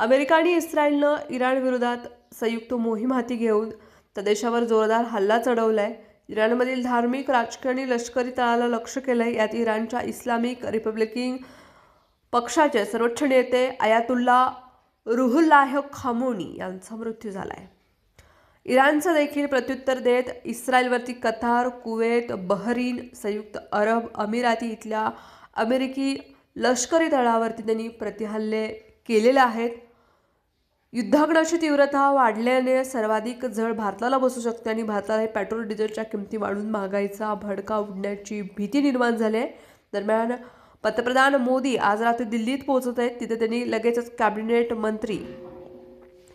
America आणि इस्रायलनं इराणविरोधात संयुक्त मोहीम हाती घेऊन त्या देशावर जोरदार हल्ला चढवलाय. इराणमधील धार्मिक, राजकीय आणि लष्करी तळाला लक्ष्य केलंय. यात इराणच्या इस्लामिक रिपब्लिकन पक्षाचे सर्वोच्च नेते आयातुल्ला रुहुल्लाह खामोनी यांचा मृत्यू झालाय. इराणचं देखील प्रत्युत्तर देत इस्रायलवरती कतार, कुवेत, बहरीन, संयुक्त अरब अमिराती इथल्या अमेरिकी लष्करी तळावरती त्यांनी प्रतिहल्ले केलेले आहेत. युद्धाग्नाची तीव्रता वाढल्याने सर्वाधिक झळ भारताला बसू शकते आणि भारताला पेट्रोल डिझेलच्या किमती वाढून महागाईचा भडका उडण्याची भीती निर्माण झाली आहे. दरम्यान पंतप्रधान मोदी आज रात्री दिल्लीत पोहोचत आहेत. तिथे त्यांनी लगेचच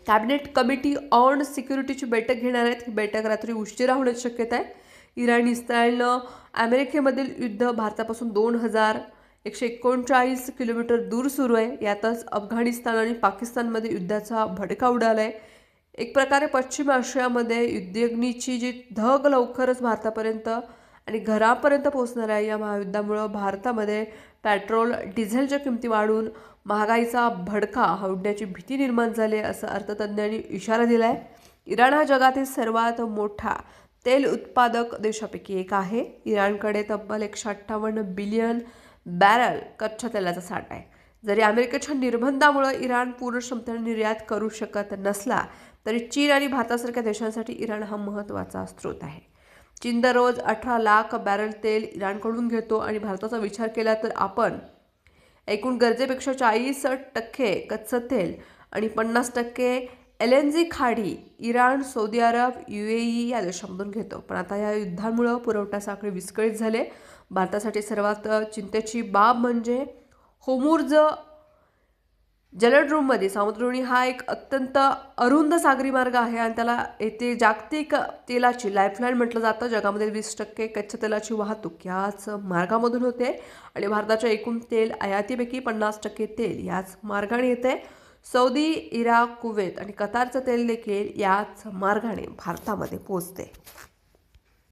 कॅबिनेट कमिटी ऑन सिक्युरिटीची बैठक घेणार आहेत. ही बैठक रात्री उशिरा होण्याची शक्यता आहे. इराण इस्रायलनं अमेरिकेमधील युद्ध भारतापासून 2139 किलोमीटर दूर सुरू आहे. यातच अफगाणिस्तान आणि पाकिस्तानमध्ये युद्धाचा भडका उडाला आहे. एक प्रकारे पश्चिम आशियामध्ये युद्धअग्नीची जी धग लवकरच भारतापर्यंत आणि घरापर्यंत पोहोचणार आहे. या महायुद्धामुळं भारतामध्ये पेट्रोल डिझेलच्या किमती वाढून महागाईचा भडका उडण्याची भीती निर्माण झाली असं अर्थतज्ज्ञांनी इशारा दिला आहे. इराण हा जगातील सर्वात मोठा तेल उत्पादक देशापैकी एक आहे. इराणकडे तब्बल 158 बिलियन बॅरल कच्च्या तेलाचा साठा आहे. जरी अमेरिकेच्या निर्बंधामुळे इराण पूर्ण क्षमतेने निर्यात करू शकत नसला तरी चीन आणि भारतासारख्या देशांसाठी इराण हा महत्त्वाचा स्रोत आहे. चीन दररोज 18 लाख बॅरल तेल इराणकडून घेतो आणि भारताचा विचार केला तर आपण एकूण गरजेपेक्षा 40% कच्चं तेल आणि 50% LNG खाडी इराण, सौदी अरब, UAE या देशांमधून घेतो. पण आता या युद्धामुळं पुरवठा साखळी विस्कळीत झाले. भारतासाठी सर्वात चिंतेची बाब म्हणजे होर्मुझ जलदरूमध्ये समुद्रधुनी हा एक अत्यंत अरुंद सागरी मार्ग आहे आणि त्याला येथे जागतिक तेलाची लाईफलाईन म्हटलं जातं. जगामध्ये 20% कच्च्या तेलाची वाहतूक याच मार्गामधून होते आणि भारताच्या एकूण तेल आयातीपैकी 50% तेल याच मार्गाने येते. सौदी, इराक, कुवेत आणि कतारचं तेल देखील याच मार्गाने भारतामध्ये पोहोचते.